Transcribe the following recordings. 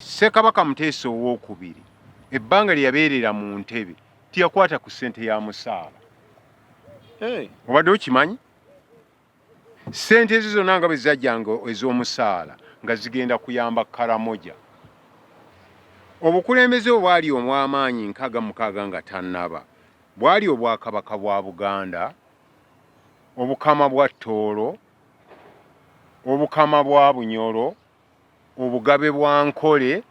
Ssekabaka Muteesa owookubiri ebbanga lye yabeerera mu ntebe tiyakwata ku ssente ya musaala. Obadde okimanyi? Ssente ezo zonna nga bwe zajjanga ez'omusaala nga zigenda kuyamba Karamoja. Obukulembeze obwali omw'amaanyi nkaaga mukaaga nga tannaba bwali obwakabaka bwa Buganda, obukama bwa Tooro, obukama bwa Bunyoro, obugabe bwa Nkole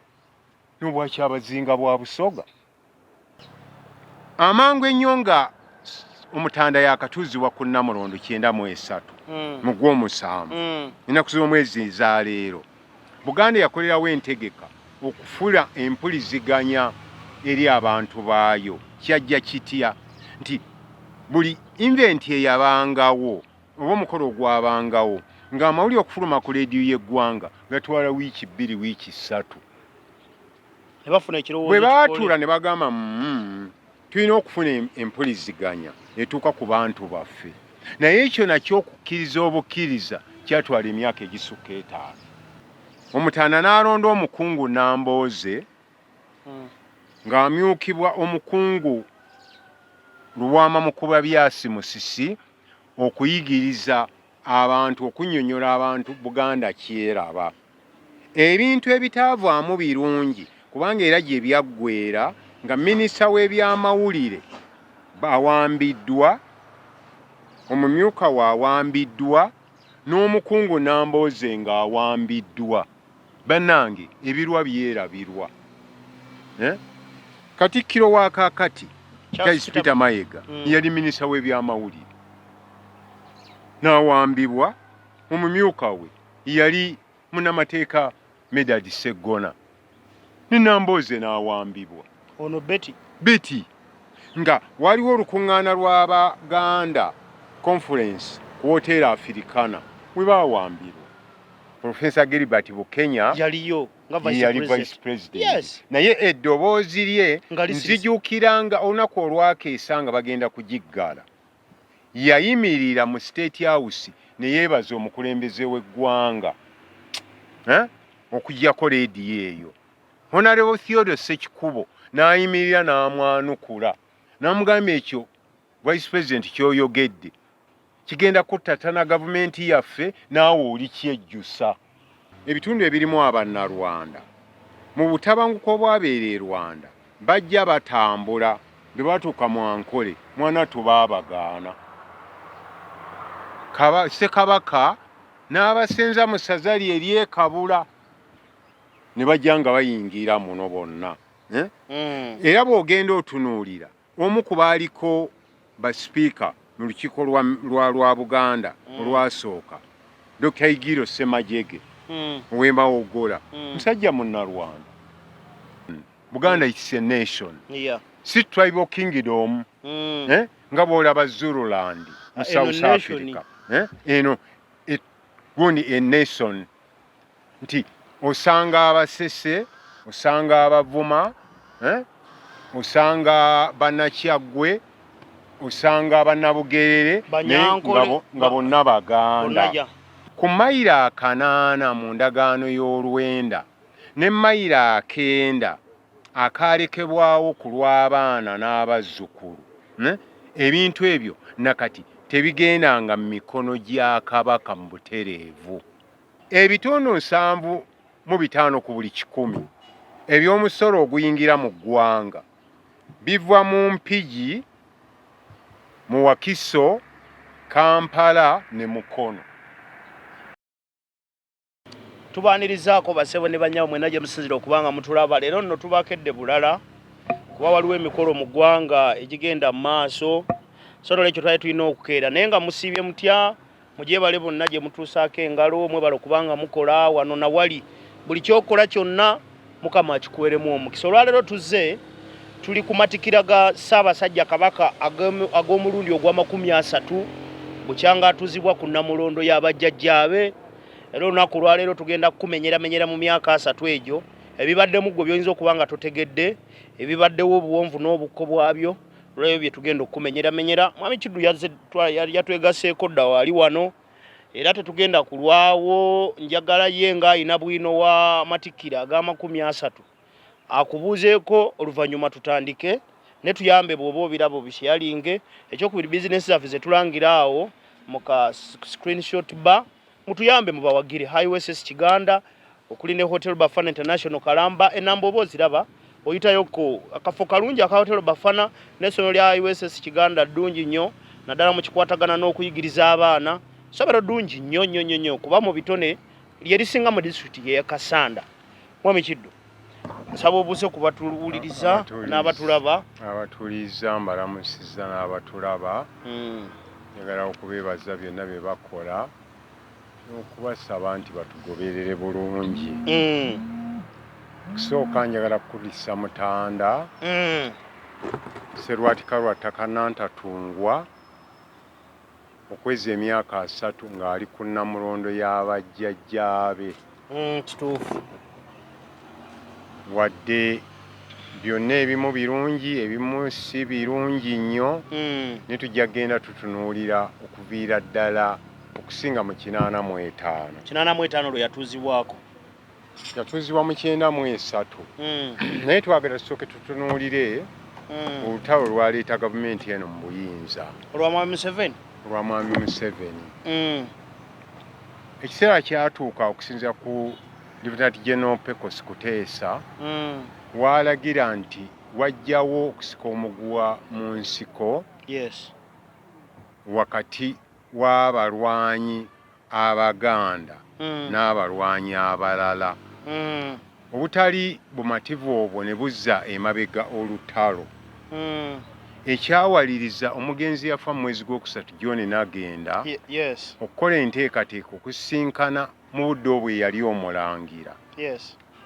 n'obwa Kyabazinga bwa Busoga. Amangu ennyo nga Omutanda yakatuuzibwa ku Nnamulondo 93 mu Gw'omusanvu ennaku z'omwezi za leero, Buganda yakolerawo entegeka okufula empuliziganya eri abantu baayo. Kyajja kitya nti buli inventi eyabangawo oba omukolo ogwabangawo ng'amawulire okufuluma ku leediyo y'eggwanga gatwala wiiki 2 wiiki 3 bwe baatuula ne bagamba tulina okufuna empuliziganya etuuka ku bantu baffe, naye ekyo nakyo okukkiriza obukkiriza kyatwala emyaka egisukka 5. Omutanda n'alonda omukungu Nambooze ng'amyukibwa omukungu Luwama Mukubabyasi Musisi okuyigiriza abantu, okunnyonnyola abantu Buganda kyeraba. Ebintu ebitaavaamu birungi kubanga era gye byaggweera nga minisita w'ebyamawulire bawambiddwa, omumyuka waawambiddwa, n'omukungu Nambooze ng'awambiddwa. Bannange ebirwa byerabirwa. Katikkiro wa kaakati Charles Peter Mayiga yali minisita w'ebyamawulire n'awambibwa. Omumyuka we yali munnamateeka Medard Sseggona, ne Nambooze n'awambibwa. Ono Beti nga waliwo olukuŋŋaana lw'Abaganda conference ku Hotel Africana we baawambirwa. Professor Gilbert Bukenya yaliyo nga yali vice president. Naye eddoboozi lye nzijukira nga olunaku olwakeesa nga bagenda kugiggala, yayimirira mu State House ne yeebaza omukulembeze w'eggwanga okuggyako leediyo eyo. Honorable Theodore Ssekikubo n'ayimirira n'amwanukula n'amugamba ekyo vice president ky'oyogedde kigenda kuttatana gavumenti yaffe naawe oli kyejjusa. Ebitundu ebirimu Abannarwanda mu butabanguko obwabeera e Rwanda bajja batambula, bwe batuuka mu Ankole mwana tubaabagaana. Ssekabaka n'abasenza mu ssaza lye ery'Ekabula ne bajja nga bayingira muno bonna. Era bw'ogenda otunuulira omu ku baaliko basipiika mu lukiiko lwa Buganda olwasooka, Dr. Igiro Ssemajjege ow'Emawoggola, musajja Munnarwanda. Buganda is a nation, si tribal kingdom nga bw'olaba Zululand mu South Africa. Eno gundi a nation, nti osanga Abasese, osanga Abavuma, osanga Bannakyaggwe, osanga Bannabugerere nga bonna Baganda. Ku mayiro 8 mu ndagaano y'Olwenda ne mayiro 9 akaalekebwawo ku lw'abaana n'abazzukulu, ebintu ebyo nakati tebigendanga mu mikono gya Kabaka mu butereevu. Ebitundu 75 ku buli 100 eby'omusolo oguyingira mu ggwanga biva mu Mpigi, mu Wakiso, Kampala ne Mukono. Tubaanirizaako basebo ne bannyammwe mwenna gye musinzira okubanga mutulaba. Leero nno tubakedde bulala kuba waliwo emikolo mu ggwanga egigenda mu maaso, so n'olwekyo twali tulina okukeera naye nga musiibye mutya mugyebale bonna gye mutuusaako engalo mwebale okubanga mukola wano na wali buli kyokola kyonna Mukama akikuweeremu omukisa. Olwaleero tuzze tuli ku mattikira ga Ssabasajja Kabaka ag'omulundi ogwa30 bukyanga atuzibwa ku Nnamulondo y'abajjajjaabe. Era olunaku lwaleero tugenda kukumenyeramenyera mu myaka 3 egyo ebibaddemu gwe by'oyinza okuba nga totegedde, ebibaddewo obuwonvu n'obukko bwabyo, olwebyo bye tugenda okukumenyeramenyera. Mwami Kiddu yatwegaseeko dda wali wano era tetugenda kulwawo. Njagala ye nga ayina bwino wa mattikira aga30 akubuuzeeko oluvannyuma tutandike ne tuyambe bw'oba obirabo bisharinge. Ekyokubiri bizinesi zaffe ze tulangira awo mu ka screenshot bar mutuyambe mubawagire highways Kiganda okuli ne Hotel Bafana International Kalamba enamba oba oziraba oyitayoko akafo kalungi aka Hotel Bafana n'essomero lya highways Kiganda ddungi nnyo naddala mu kikwatagana n'okuyigiriza abaana ssomero ddungi nnyo kuba mu bitone lye lisinga mu district ye Kasanda. Mwami Kiddo nsaba obuuse kubatuwuliriza n'abatulaba. Abatuliza mbalamusiza n'abatulaba njagala okubeebaza byonna bye bakola n'okubasaba nti batugoberere bulungi. Kusooka njagala kukulisa Mutanda Sserwatika Lwattaka Nantatungwa okweza emyaka 3 ng'ali ku Namulondo y'abajjajjaabe. Kituufu. Wadde byonna ebimu birungi ebimu si birungi nnyo ne tujja genda tutunuulira okuviira ddala okusinga mu 85 lwe yatuuzibwako. Yatuuzibwa mu 93 naye twagala tusooke tutunuulire olutalo lwaleeta gavumenti eno mu buyinza olwa Mwami Museveni. Ekiseera kyatuuka okusinziira ku Lieutenant General Pecos Kuteesa walagira nti wajjawo okusika omuguwa mu nsiko wakati w'abalwanyi Abaganda n'abalwanyi abalala. Obutali bumativu obwo ne buzza emabega olutalo. Ekyawaliriza omugenzi yafa mu mwezi gw'okusatu John n'agenda okukola enteekateeka okusinkana mu budde obwo yali omulangira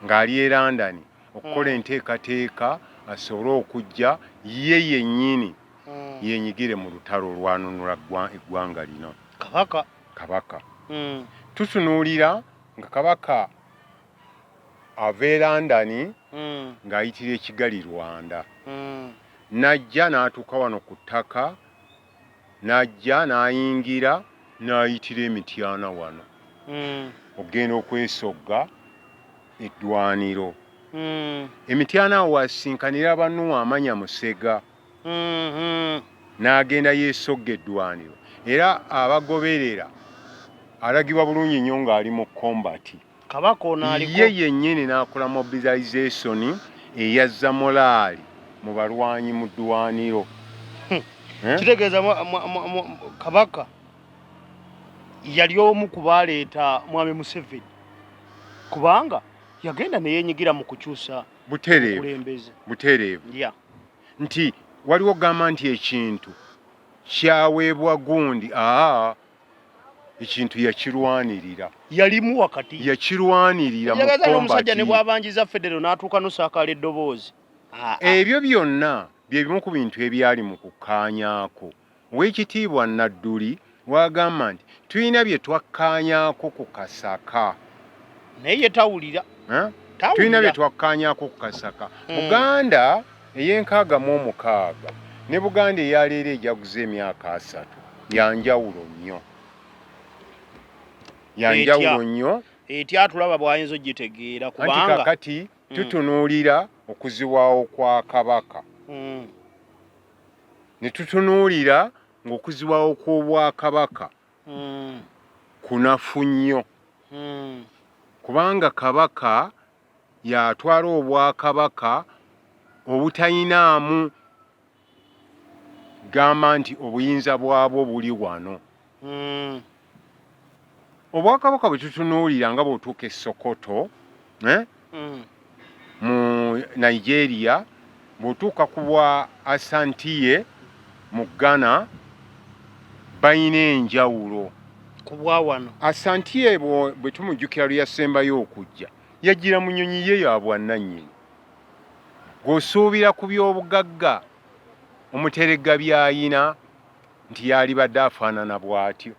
ng'ali e London okukola enteekateeka asobole okujja ye yennyini yenyigire mu lutalo olwanunula eggwanga lino. Kabaka. Tutunuulira nga Kabaka ava e London ng'ayitira e Kigali Rwanda. Najja n'atuuka wano ku ttaka najja n'ayingira n'ayitira Emityana wano ogenda okwesogga eddwaniro. Emityana wasinkanira bannu amanya Musega n'agenda yeesogga eddwaniro era abagoberera alagibwa bulungi nnyo ng'ali mu kombati. Ye yennyini n'akola mobilization eyazza molaali mu balwanyi mu ddwaniro. Kitegeeza Kabaka yali omu ku baaleeta Mwami Museveni kubanga yagenda ne yeenyigira mu kukyusa butereevu nti waliwo gamba nti ekintu kyaweebwa gundi ekintu yakirwanirira. Yalimu wakati yakirwanirira mu kombati. Omusajja ne bw'abanjiza Federo n'atuuka n'osaakaala eddoboozi. Ebyo byonna bye bimu ku bintu ebyali mu kukkaanyaako. Oweekitiibwa Nadduli wagamba nti tulina bye twakkaanyaako ku Kasaka. Naye tawulira. Tulina bye twakkaanyaako ku Kasaka. Buganda ey'enkaaga ne Buganda eyaleero ejaguza emyaka 3 yanjawulo nnyo. Etyatulaba bw'ayinza ogitegeera kubanga kakati tutunuulira okuziwawo kwa Kabaka. Ne tutunuulira ng'okuziwawo kw'Obwakabaka kunafu nnyo kubanga Kabaka yatwala Obwakabaka obutayinaamu gamba nti obuyinza bwabwo buli wano. Obwakabaka bwe tutunuulira nga bw'otuuka e Sokoto mu Nigeria bw'otuuka ku bwa Ashanti mu Ghana bayina enjawulo. Ku bwa wano Ashanti bwe tumujjukira lwe yasembayo okujja yajjira mu nnyonyi ye ya bwannannyini. Gw'osuubira ku by'obugagga Omuteregga by'ayina nti yalibadde afaanana bw'atyo.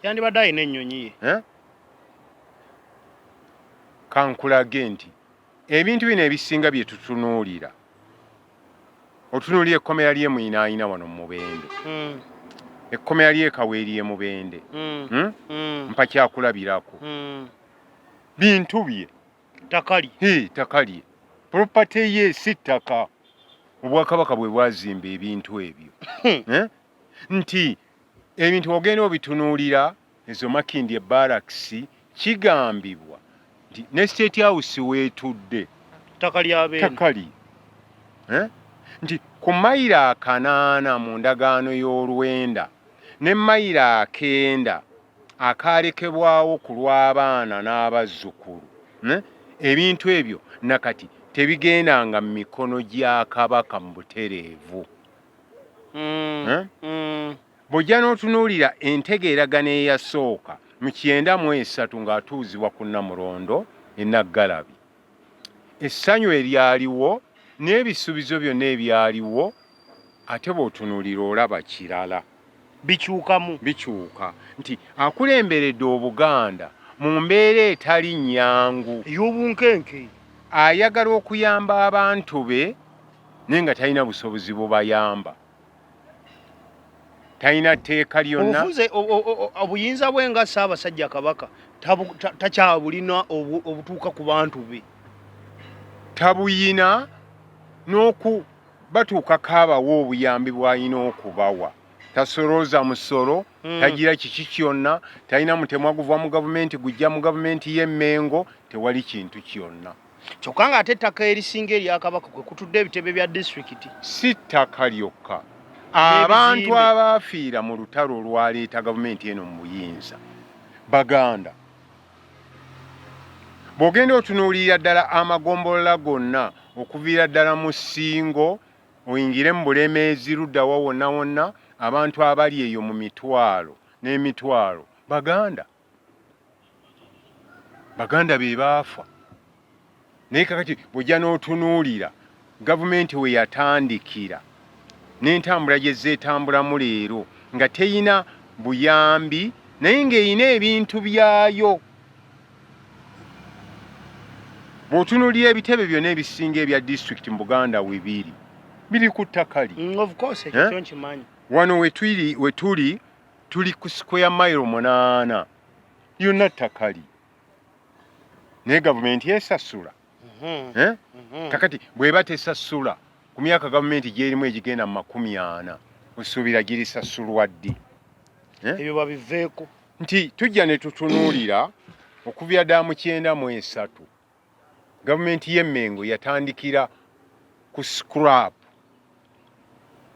Yandibadde ayina ennyonyi ye. Kankulage nti ebintu bino ebisinga bye tutunuulira otunuulira ekkomera ly'e Muyinaayina wano mu Mubende ekkomera ly'ekaweeriye mubende mpa kyakulabirako bintu bye ttaka lye propate ye si ttaka obwakabaka bwe bwazimba ebintu ebyo nti ebintu ogenda obitunuulira ezo Makindye Barracks kigambibwa nti ne State House weetudde ttaka lye nti ku mayiro 8 mu ndagaano y'olwenda ne mayiro 9 akaalekebwawo ku lw'abaana n'abazzukulu ebintu ebyo nakati tebigendanga mu mikono gya Kabaka mu butereevu. Bw'ojja n'otunuulira entegeeragano eyasooka mu 93 ng'atuuzibwa ku Namulondo e Naggalabi, essanyu eryaliwo n'ebisuubizo byonna ebyaliwo, ate bw'otunuulira olaba kirala bikyuka nti akulemberedde Obuganda mu mbeera etali nnyangu ey'obunkenke, ayagala okuyamba abantu be naye nga talina busobozi bubayamba, talina tteeka lyonna. obuyinza bwe nga Ssaabasajja Kabaka takyabulina obutuuka ku bantu be, tabuyina batuukako abawa obuyambi bw'alina okubawa. Tasolooza musolo, tagira kiki kyonna, talina mutemwa guva mu gavumenti gujja mu gavumenti y'Emmengo, tewali kintu kyonna. Kyokka nga ate ettaka erisinga erya Kabaka kwe kutudde ebitebe bya disitulikiti. Si ttaka lyokka, abantu abaafiira mu lutalo olwaleeta gavumenti eno mu buyinza Baganda. Bw'ogenda otunuulira ddala amagombolola gonna okuviira ddala mu Ssingo oyingire mu Bulemeezi ludda wa wonna wonna, abantu abali eyo mu mitwalo n'emitwalo Baganda be baafa. Naye kakati bw'ojja n'otunuulira gavumenti we yatandikira n'entambula gye zeetambulamu leero nga teyina buyambi naye ng'erina ebintu byayo. Bw'otunuulira ebitebe byonna ebisinga ebya disitulikiti mu Buganda we biri ku ttaka li. Of course, ekyo nkimanyi. Wano we tuli ku square mile 8 yonna ttaka li, naye gavumenti esasula. Kakati bw'eba tesasula ku myaka gavumenti gy'erimu egigenda mu 40 osuubira girisasulwa ddi? Ebyo babiveeko. Nti tujja ne tutunuulira okuviira ddala mu 93 gavumenti y'Emmengo yatandikira ku scrap.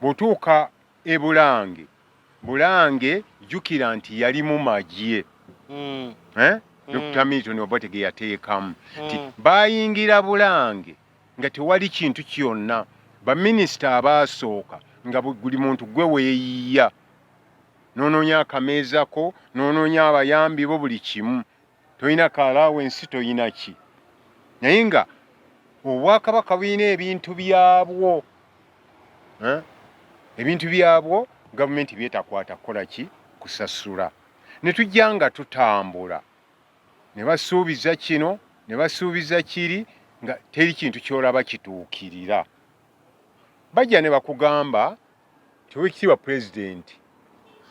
Bw'otuuka e Bulange jjukira nti yali mu magye. Dr. Milton Obote yateekamu nti bayingira Bulange nga tewali kintu kyonna, baminisita abaasooka nga buli muntu gwe weeyiya, n'onoonya akameeza ko, n'onoonya abayambi bo, buli kimu, toyina kaalaawensi, toyina ki. Naye nga Obwakabaka bulina ebintu byabwo, gavumenti byetakwata kukola ki? Kusasula. Ne tujja nga tutambula ne basuubiza kino ne basuubiza kiri nga teri kintu ky'olaba kituukirira. Bajja ne bakugamba ti Oweekitiibwa Pulezidenti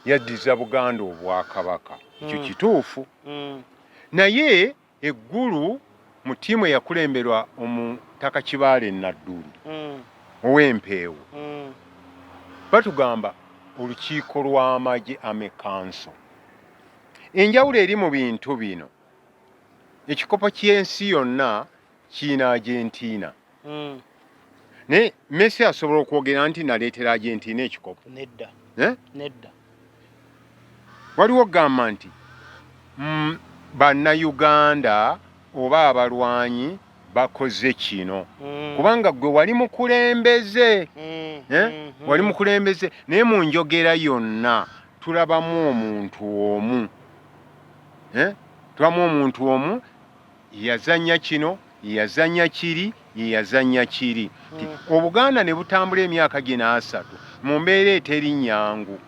yaddiza Buganda Obwakabaka. Ekyo kituufu. Naye eggulu mu ttiimu eyakulemberwa Omutaka Kibaale Nadduli ow'Empeewo batugamba olukiiko lw'amagye Amekanso. Enjawulo eri mu bintu bino, ekikopo ky'ensi yonna kiina Argentina. Naye Messi asobola okwogera nti naleetera Argentina ekikopo? Nedda. Waliwo gamba nti bannayuganda oba abalwanyi bakoze kino kubanga gwe wali mukulembeze. Wali mukulembeze, naye mu njogera yonna tulabamu omuntu omu yazannya kino, yazannya kiri, yazannya kiri. Obuganda ne butambula emyaka 3 mu mbeera eteri nnyangu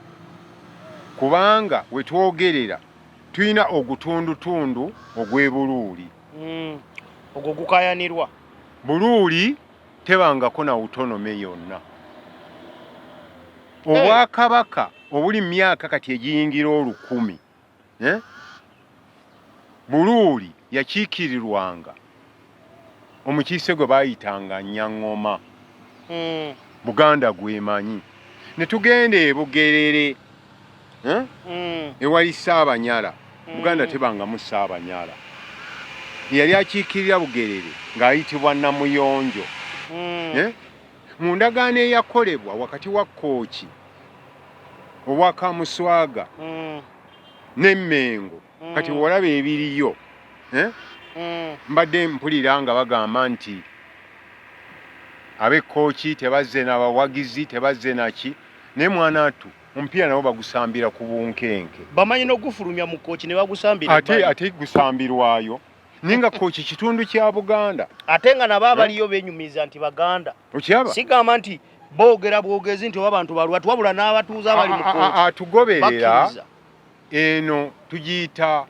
kubanga we twogerera tulina ogutundutundu ogw'e Buluuli. Ogwo gukayanirwa. Buluuli tebangako na autonome yonna. obwakabaka obuli myaka kati egiyingira 1,000 Buluuli yakiikirirwanga omukiise gwe baayitanga Nyaŋŋoma. Buganda gwemanyi. Ne tugenda e Bugerere ewali Ssaabanyala. Buganda tebangamu Ssaabanyala. Yali akiikirira Bugerere ng'ayitibwa Namuyonjo. Mu ndagaano eyakolebwa wakati wa Kkooki obwa Kamuswaga n'Emmengo kati olaba ebiriyo mbadde mpulira nga bagamba nti ab'Ekkooki tebazze n'abawagizi tebazze naki naye mwana atu omupiira nabo bagusambira ku bunkenke. Bamanyi n'ogufulumya mu Kkooki ne bagusambira ate gusambirwayo ninga Kkooki kitundu kya Buganda ate nga nabo abaliyo beenyumiza nti Baganda. Okyaba sigamba nti boogera bwogezi nti oba abantu balwatu wabula n'abatuuza abali mu Kkooki atugoberera eno tugiyita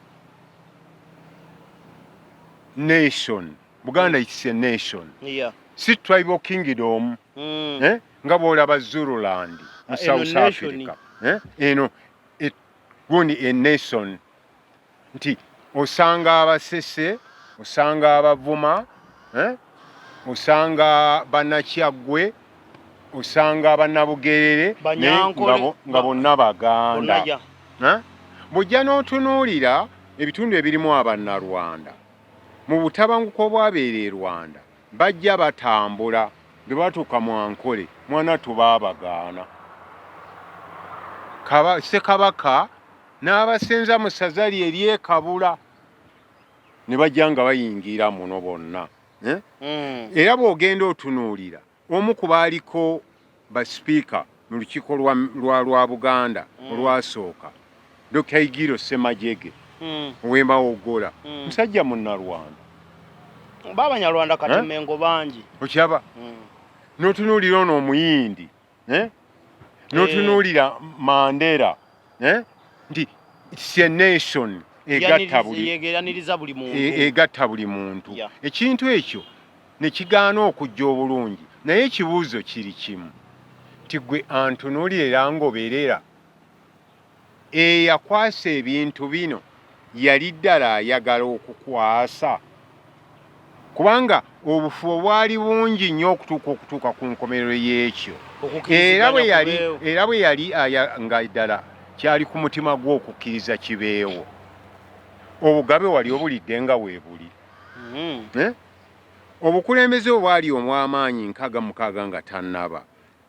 nation. Buganda is a nation. Si tribal kingdom nga bw'olaba Zululand mu South Africa. Eno gundi a nation nti osanga Abasese, osanga Abavuma, osanga Bannakyaggwe, osanga Bannabugerere nga bonna Baganda. Bw'ojja n'otunuulira ebitundu ebirimu Abannarwanda mu butabanguko obwabeera e Rwanda bajja batambula bwe batuuka mu Ankole mwana tubaabagaana. Ssekabaka n'abasenza mu ssaza lye ery'Ekabula ne bajja nga bayingira muno bonna. Era bw'ogenda otunuulira omu ku baaliko basipiika mu lukiiko lwa Buganda olwasooka Dr. Igiro Ssemajjege ow'Emawoggola musajja Munnarwanda. B'Abanyarwanda kati Mmengo bangi. Okyaba n'otunuulira ono Omuyindi n'otunuulira Mandela nti it's a nation egatta buli muntu. Ekintu ekyo ne kigaana okujja obulungi naye ekibuuzo kiri kimu nti gwe antunuulira era ngoberera eyakwasa ebintu bino yali ddala ayagala okukwasa kubanga obufu bwali bungi nnyo okutuuka ku nkomerero y'ekyo era bwe yali nga ddala kyali ku mutima gwe okukkiriza kibeewo. Obugabe wali obulidde nga weebuli. Obukulembeze obwali omw'amaanyi 66 nga tannaba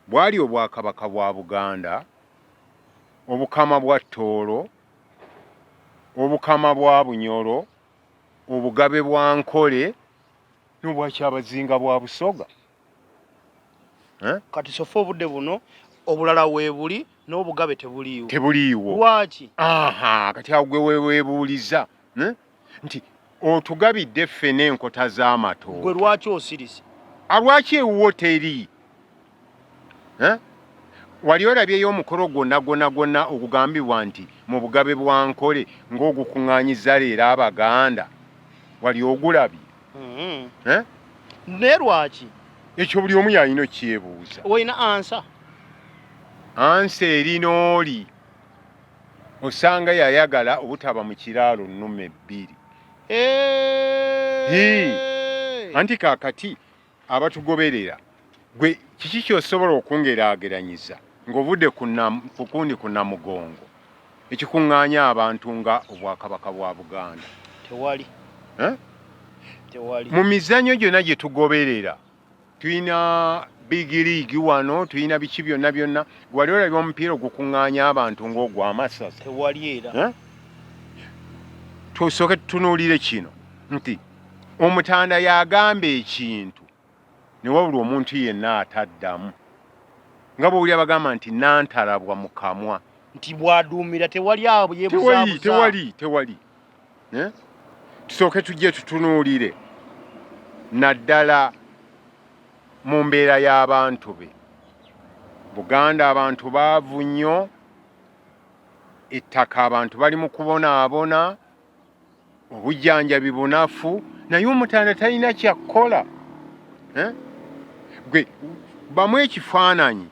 bwali obwakabaka bwa Buganda, obukama bwa Tooro, obukama bwa Bunyoro, obugabe bwa Nkole n'obwakyabazinga bwa Busoga. Kati sofa obudde buno obulala weebuli n'obugabe tebuliiwo. Lwaki? Kati awo gwe weebuuliza nti otugabidde ffe n'enkota z'amatooke. Gwe lwaki osirise? Lwaki ewuwo teri? Wali olabyeyo omukolo gwonna ogugambibwa nti mu bugabe bwa Nkole ng'ogukuŋŋaanyiza leero Abaganda wali ogulabye? Naye lwaki? Ekyo buli omu yalina okyebuuza. Olina ansa? Ansa erina oli osanga yayagala obutaba mu kiraalo nnume 2. Anti kaakati abatugoberera gwe kiki ky'osobola okungeraageranyiza ng'ovudde ku kundi ku Namugongo ekikuŋŋaanya abantu nga obwakabaka bwa Buganda? Tewali. Mu mizannyo gyonna gye tugoberera tulina Big League wano, tulina biki byonna wali olabye omupiira ogukuŋŋaanya abantu ng'ogw'amasasa? Tewali era. Tusooke tutunuulire kino nti Omutanda yagamba ekintu ne wabula omuntu yenna ataddamu nga bw'oli abagamba nti nantalabwa mu kamwa nti bw'aduumira tewali abo yeebuzaabuza. Tewali. Tusooke tujje tutunuulire naddala mu mbeera y'abantu be. Buganda abantu baavu nnyo, ettaka abantu bali mu kubonaabona, obujjanjabi bunafu, naye Omutanda talina kyakkola. Gwe bamu ekifaananyi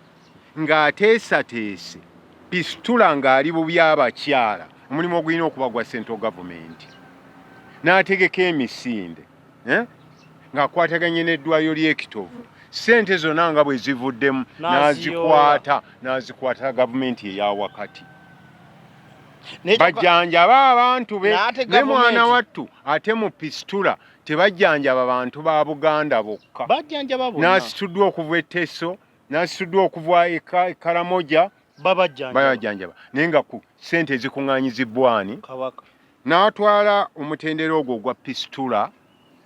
ng'ateesateese pisitula ng'ali bubi abakyala omulimu ogulina okuba gwa central government n'ategeka emisinde ng'akwataganye n'eddwaliro ly'ekitovu ssente zonna nga bwe zivuddemu n'azikwata gavumenti eya wakati bajjanjaba abantu be ne mwana wattu ate mu pisitula tebajjanjaba bantu ba Buganda bokka n'asituddwa okuva etteso n'asituddwa okuva e Karamoja babajjanjaba naye nga ku ssente ezikuŋŋaanyizibwani n'atwala omutendera ogwo ogwa pisitula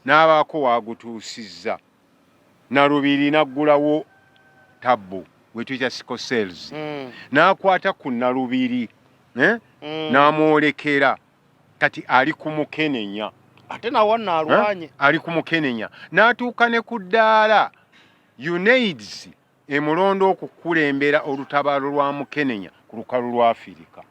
n'abaako waagutuusizza Nalubiri n'aggulawo tabbu gwe tuyita sikosels n'akwata ku Nalubiri n'amwolekera kati ali ku Mukenenya ate nawo naalwanye ali ku Mukenenya n'atuuka ne ku ddaala UNAIDS emulondo okukulembera olutabaalo lwa Mukenenya ku lukalu lwa Afirika.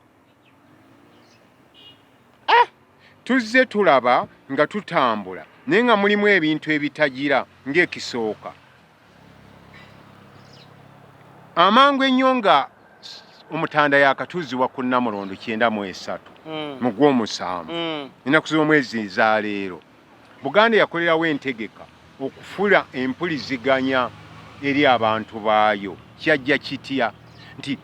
Tuzze tulaba nga tutambula naye nga mulimu ebintu ebitagira ng'ekisooka amangu ennyo nga omutanda yakatuuzibwa ku Namulondo 93 mu Gw'omusanvu ennaku z'omwezi za leero Buganda yakolerawo entegeka okufula empuliziganya eri abantu baayo kyajja kitya nti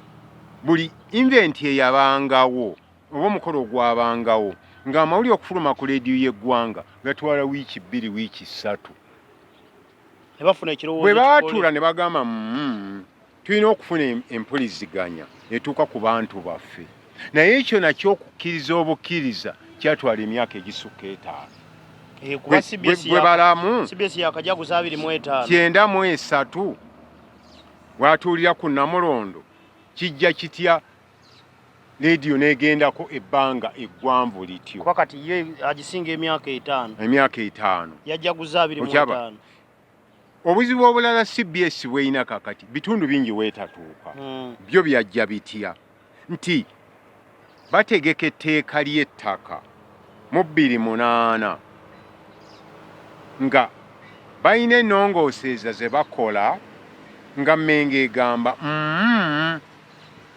buli inventi eyabangawo oba omukolo ogwabangawo ng'amawulire okufuluma ku leediyo y'eggwanga gatwala wiiki 2 wiiki 3 bwe baatuula ne bagamba tulina okufuna empuliziganya etuuka ku bantu baffe naye ekyo nakyo okukkiriza obukkiriza kyatwala emyaka egisukka 5 bwe balamu 93 bw'atuulira ku Namulondo kijja kitya leediyo n'egendako ebbanga eggwanvu lityo kuba kati ye agisinga emyaka 5 yajaguza 25 obuzibu obulala CBS bweyina kakati bitundu bingi weetatuuka byo byajja bitya nti bategeka etteeka ly'ettaka mu 28 nga balina ennongooseeza ze bakola nga Mmengo egamba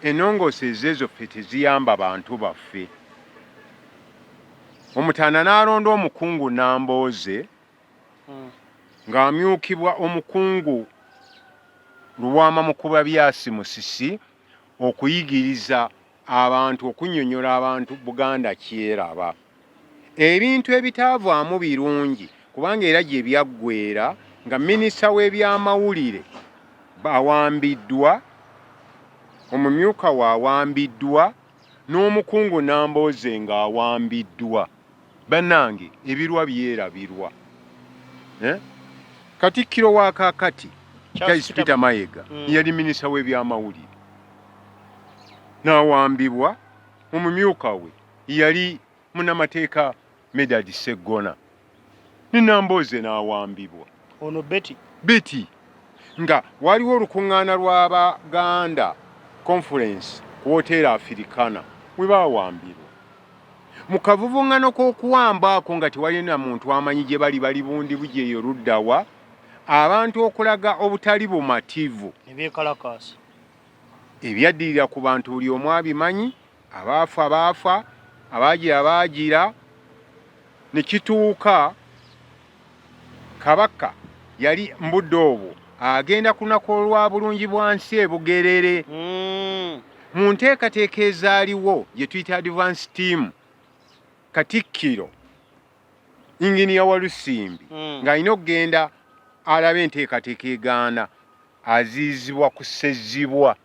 ennongooseeza ezo ffe teziyamba bantu baffe Omutanda n'alonda omukungu Nambooze ng'amyukibwa omukungu Luwama Mukubabyasi Musisi okuyigiriza abantu okunnyonnyola abantu Buganda kyeraba ebintu ebitaavaamu birungi kubanga era gye byaggweera nga minisita w'ebyamawulire bawambiddwa omumyuka waawambiddwa n'omukungu Nambooze ng'awambiddwa bannange ebirwa byerabirwa Katikkiro wa kaakati Charles Peter Mayiga yali minisita w'ebyamawulire n'awambibwa omumyuka we yali munnamateeka Medard Sseggona ne Nambooze n'awambibwa ono Betty nga waliwo olukuŋŋaana lw'Abaganda conference ku Hotel Africana we baawambirwa mu kavuvuŋŋano k'okuwambaako nga tewalina muntu amanyi gye bali bundi bujja eyo luddawa abantu okulaga obutali bumativu ebyekalakaasi ebyaddirira ku bantu buli omu abimanyi abaafa abaagira ne kituuka Kabaka yali mbudde obwo agenda ku lunaku olwa bulungi bwa nsi e Bugerere mu nteekateeka ezaaliwo gye tuyita advance team Katikkiro Inginiya Walusimbi ng'alina okugenda alabe enteekateeka egaana aziizibwa kusezibwa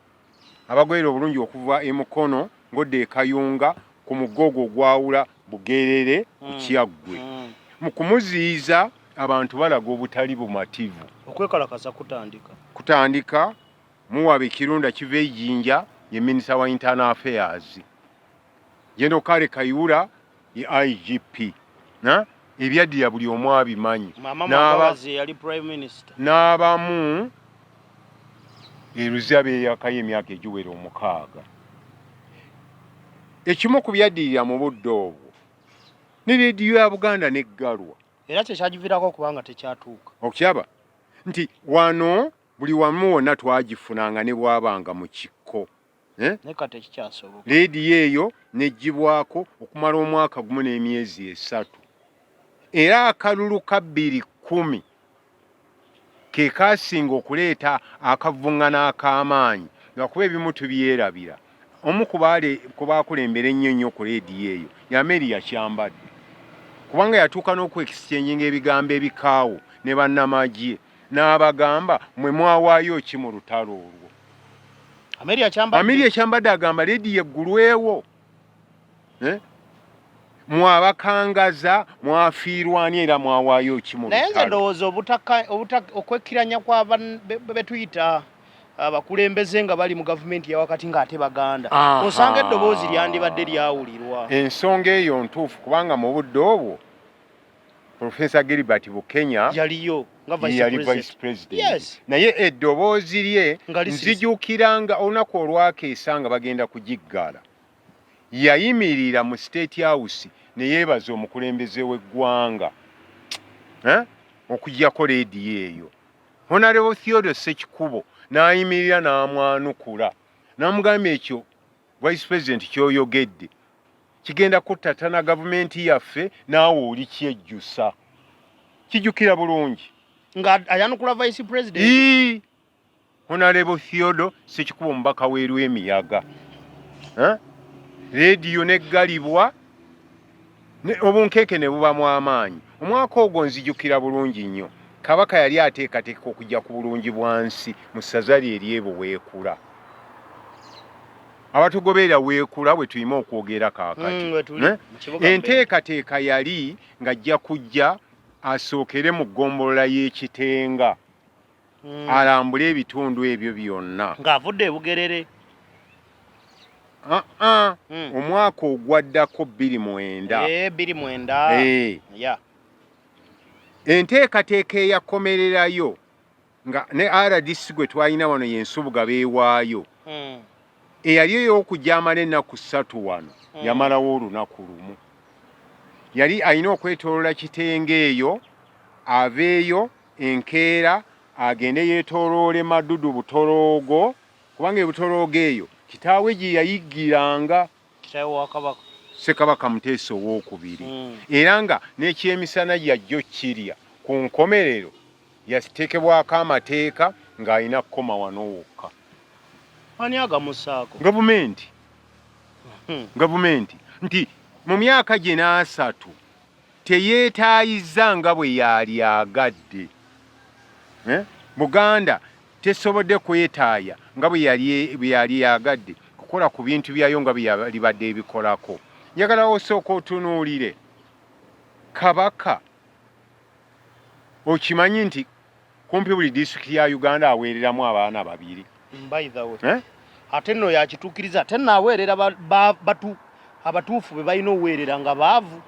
abagwerera obulungi okuva e Mukono ng'odda e Kayunga ku mugogo ogwawula Bugerere ku Kyaggwe mu kumuziyiza abantu balaga obutali bumativu okwekalakaza kutandika muwaba ekirunda kiva ejjinja ye minisita wa internal affairs General Kale Kayihura ye IGP ebyaddira buli omu abimanyi n'abamu eruziba beeyakayo emyaka egiwera 6 ekimu ku byaddirira mu budde obwo ne leediyo ya Buganda n'eggalwa era kyekyagiviirako okubanga tekyatuuka okiraba nti wano buli wamu wonna twagifunanga ne bwabanga mu kikko nekate kikyasoboka leediyo eyo neggyibwako okumala omwaka gumu n'emyezi 3 era akalulu ka 2010 ke kasinga okuleeta akavuŋŋana ak'amaanyi nga kuba ebimu tubyerabira omu ku baakulembera ennyo ku leediyo eyo yameri yakyambadde kubanga yatuuka n'okwekisicyenjinga ebigambo ebikaawo ne bannamagye n'abagamba mwe mwawaayo ki mu lutalo olwo. Ameri ekyambadde agamba leediyo eggulwewo mwabakangaza mwafiirwani era mwawaayo ki mu lutalo. Naye nze ndowooza okwekkiranya betuyita abakulembeze nga bali mu gavumenti yawakati ng'ate baganda osanga eddoboozi lyandibadde lyawulirwa. Ensonga eyo ntuufu kubanga mu budde obwo Professor Gilbert Bukenya yaliyo yali vice president. Naye eddoboozi lye nzijukiranga olunaku olwakeesa nga bagenda kugiggala yayimirira mu State House ne yeebaza omukulembeze w'eggwanga okuggyako leediyo eyo. Honorable Theodore Ssekikubo n'ayimirira n'amwanukula n'amugamba ekyo vice president ky'oyogedde kigenda kuttatana gavumenti yaffe naawe oli kyejjusa. Kijjukira bulungi nga ayanukula vice president Honorable Theodore Ssekikubo mubaka w'emiyaga. Leediyo neggalibwa obunkeeke ne bubamu amaanyi. Omwaka ogwo nzijukira bulungi nnyo. Kabaka yali ateekateeka okujja ku bulungi bwansi mu ssaza lye ery'Ebuweekula. Abatugoberera Weekula bwe tulima okwogera kaakati. Enteekateeka yali ng'ajja kujja asookere mu ggombolola y'Ekitenga alambule ebitundu ebyo byonna. Ng'avudde e Bugerere. Omwaka ogwaddako 2009. 2009. Enteekateeka eyakomererayo nga ne RDC gwe twalina wano y'ensubuga beewaayo eyali ey'okujja amala ennaku 3 wano yamalawo olunaku lumu. Yali alina okwetoolola Kitenga eyo aveeyo enkeera agende yeetooloole Madudu Butoloogo kubanga ebutoloogo eyo kitaawe gye yayiggiranga kitaawe wa Kabaka Ssekabaka Muteesa II. Era nga n'ekyemisana jjajjo kirya ku nkomerero yateekebwako amateeka ng'alina kukoma wano wokka. Ani agamusaako? Gavumenti nti mu myaka gye n'3 teyeetaayizza nga bwe yali agadde. Buganda tesobodde kwetaaya nga bwe yali agadde kukola ku bintu byayo nga bye libadde ebikolako. Njagala osooka otunuulire Kabaka okimanyi nti kumpi buli disitulikiti ya Uganda aweereramu abaana 2. By the way. Ate nno yakituukiriza ate naaweerera abatuufu be balina oweerera nga baavu.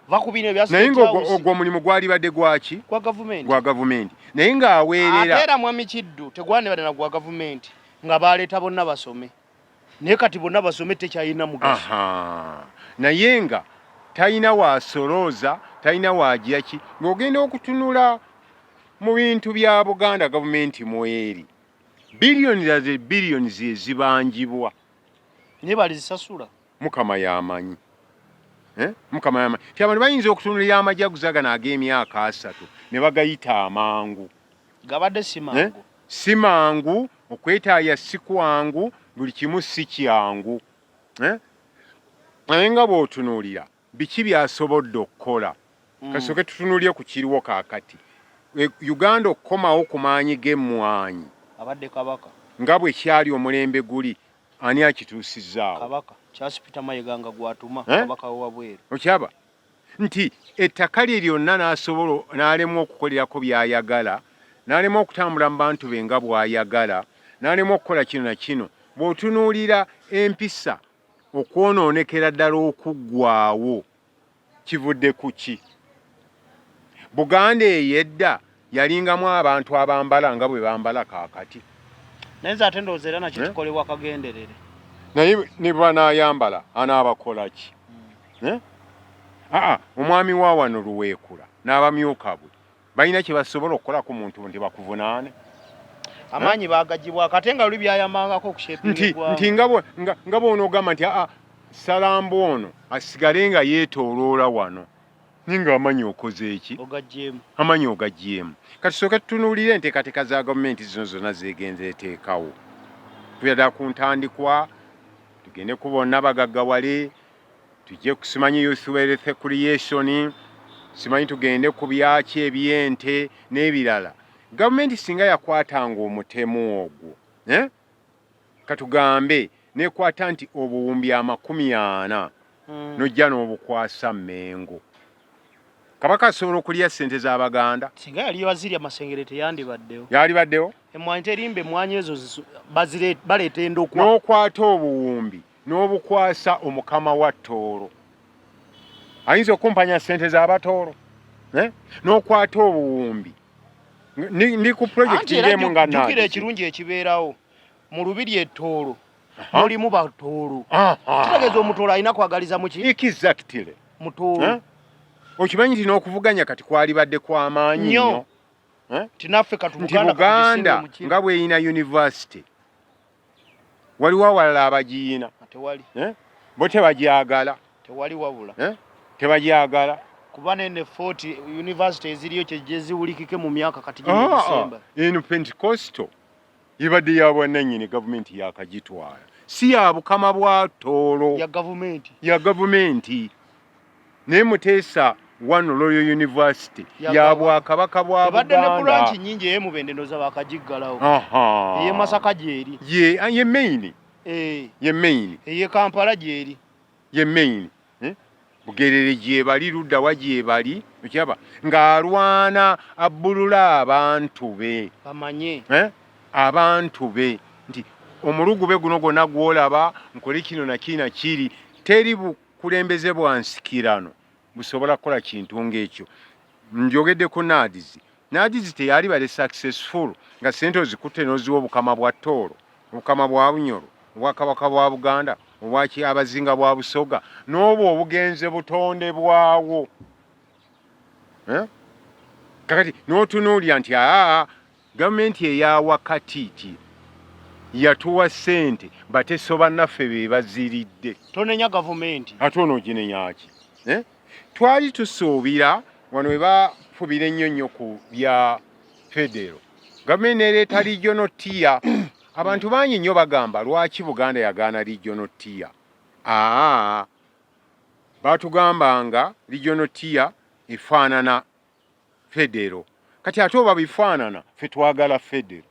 Bakubina ebya naye ng'ogwo omulimu gwalibadde gwaki? Gwa gavumenti. Naye ng'aweerera. Ate era Mwami Kiddu tegwanibadde na gwa gavumenti nga baleeta bonna basome. Naye kati bonna basome tekyalina mugaso. Naye nga talina waasolooza, talina waagyaki. Ng'ogenda okutunula mu bintu bya Buganda gavumenti mweri. Biliyoni zibanjibwa. Ne balizisasula. Mukama yamanyi. Mukama yamanyi. Abantu bayinza okutunulira amajaguza gano ag'emyaka 3 ne bagayita amangu. Gabadde simangu. Simangu, okwetaaya si kwangu, buli kimu si kyangu. Naye nga bw'otunuulira biki byasobodde okukola. Kasooke tutunuulire ku kiriwo kaakati. Uganda okukomawo ku maanyi g'emmwanyi. Abadde Kabaka. Nga bwe kyali omulembe guli ani akituusizaawo? Kabaka. Charles Peter Mayiga nga gwatuma Kabaka wabweru. Okyaba nti ettaka lye lyonna n'asobola n'alema okukolerako by'ayagala, n'alema okutambula mu bantu be nga bw'ayagala, n'alema okukola kino na kino. Bw'otunuulira empisa okwonoonekera ddala okuggwaawo kivudde ku ki? Buganda ey'edda yalingamu abantu abambala nga bwe bambala kaakati. Naye nze ate ndowooza era nakyo kikolebwa kagenderere. Naye ne banaayambala anaabakola ki? Omwami wa wano Luweekula n'abamyuka bwe balina kye basobola okukola ku muntu nti bakuvunaane. amaanyi bagagibwa kate nga luli byayambangako okushepingibwa nti ngabo onogamba nti Salambo ono asigale nga yeetooloola wano ninga amanyi okoze eki ogagyemu amanyi ogagyemu kati sooka tutunuulire enteekateeka za gavumenti zino zonna zeegenze eteekawo tuyada ku ntandikwa tugende ku bonna bagaggawale tujje kusimanyi youth wealth creation simanyi tugende ku byaki ebyente n'ebirala gavumenti singa yakwatanga omutemu ogwo katugambe nekwata nti obuwumbi 40 nojja n'obukwasa Mmengo Kabaka asobola okulya ssente z'Abaganda singa yali wazirya Masengere teyandibaddewo yali baddewo emmwanyi terimba emmwanyi ezo baleeta endokwa n'okwata obuwumbi n'obukwasa omukama wa Tooro ayinza okumpanya ssente z'Abatooro n'okwata obuwumbi ndi ku projekiti ng'emu nga jjukira ekirungi ekibeerawo mu lubiri ettoolo mulimu batoolo kitegeeza omutoolo alina kwagaliza muki exactly mutoolo okimanyi nti n'okuvuganya kati kwali badde kw'amaanyi nnyo tinaffe nti Buganda nga bweyina university waliwo awalala abagiyina tewali bo tebagyagala tewali wabula tebagyagala kuba nene 40 university eziriyo kyejje ziwulikike mu myaka kati gye December eno Pentecostal ibadde ya bwannannyini gavumenti yakagitwala si ya bukama bwa Tooro ya gavumenti naye Muteesa One Royal University ya Bwakabaka bwa Buganda badde ne branch nyingi ye Mubende ndoza bakajiggalawo ye Masaka gyeri ye main ye main ye Kampala gyeri ye main Bugerere gyebali ludda wagyebali okyaba ng'alwana abbulula abantu be bamanye abantu be nti omulugube guno gwonna gwolaba nkole kino nakina kiri teri bukulembeze bwa nsikirano busobola kukola kintu ng'ekyo njogedde ku Nadizi teyali bale successful nga sente ozikutte n'oziwa obukama bwa Tooro obukama bwa Bunyoro obwakabaka bwa Buganda obwaki abazinga bwa Busoga n'obwo obugenze butonde bwawo kakati n'otunuulya nti gavumenti eya wakati yatuwa ssente bateso bannaffe be baziridde tonenya gavumenti ate onooginenya ki twali tusuubira wano we bafubira ennyo nnyo ku bya federo gavumenti nereeta regional tier abantu bangi nnyo bagamba lwaki Buganda yagaana regional tier batugambanga regional tier efaanana federo kati ate oba bifaanana ffe twagala federo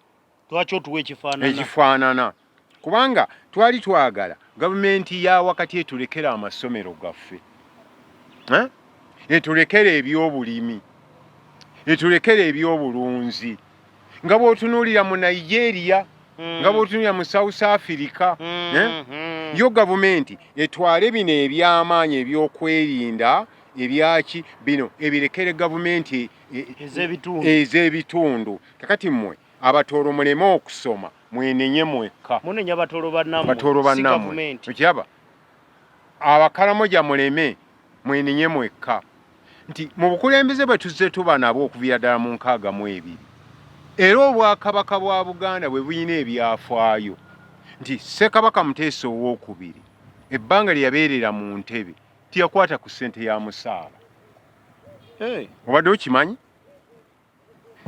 lwaki otuwa ekifaanana kubanga twali twagala gavumenti ya wakati etulekera amasomero gaffe etulekera ebyobulimi etulekera ebyobulunzi nga bw'otunuulira mu Nigeria nga bw'otunuulira mu South Africa yo gavumenti etwale bino eby'amaanyi ebyokwerinda ebyaki bino ebirekere gavumenti ez'ebitundu kakati mmwe Abatooro muleme okusoma mwenenye mwekka munenya Abatooro bannammwe okyaba Abakaramoja muleme mwenenye mwekka nti mu bukulembeze bwe tuzze tuba nabo okuviira ddala mu 62 era Obwakabaka bwa Buganda bwe buyina ebyafaayo nti Ssekabaka Muteesa II ebbanga lye yabeerera mu ntebe tiyakwata ku ssente ya musaala obadde okimanyi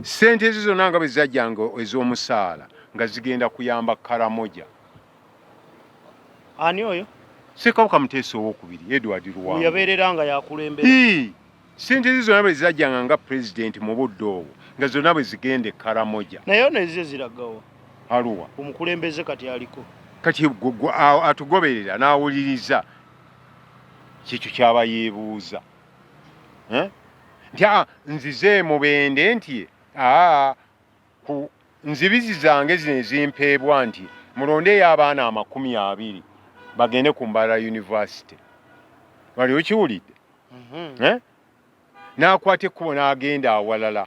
ssente ezo zonna nga bwe zajjanga ez'omusaala nga zigenda kuyamba Karamoja ani oyo Ssekabaka Muteesa II Edward Luwanga yabeereranga yakulembera ssente ezo zonna bwe zajjanga nga pulezidenti mu budde obwo nga zonna bwe zigende Karamoja naye ono ezize ziragawa aluwa omukulembeze kati aliko kati atugoberera n'awuliriza kyekyo kyaba yeebuuza nti nzize Mubende nti ku nzibizi zange zino ezimpeebwa nti mulondeeyo abaana 20 bagende ku Mbala University wali okiwulidde n'akwata ekkubo n'agenda awalala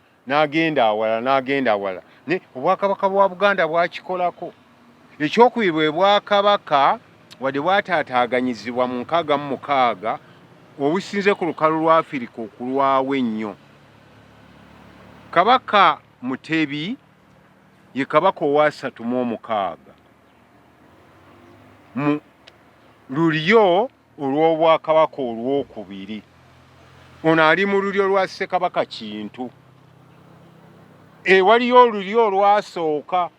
Obwakabaka bwa Buganda bwakikolako ekyokubiri bwe Bwakabaka wadde bwataataaganyizibwa mu 66 obusinze ku lukalu lwa Afirika okulwawo ennyo Kabaka Mutebi ye Kabaka owa 36 mu lulyo olw'obwakabaka olwokubiri. Ono ali mu lulyo lwa Ssekabaka Kintu. Waliyo olulyo olwasooka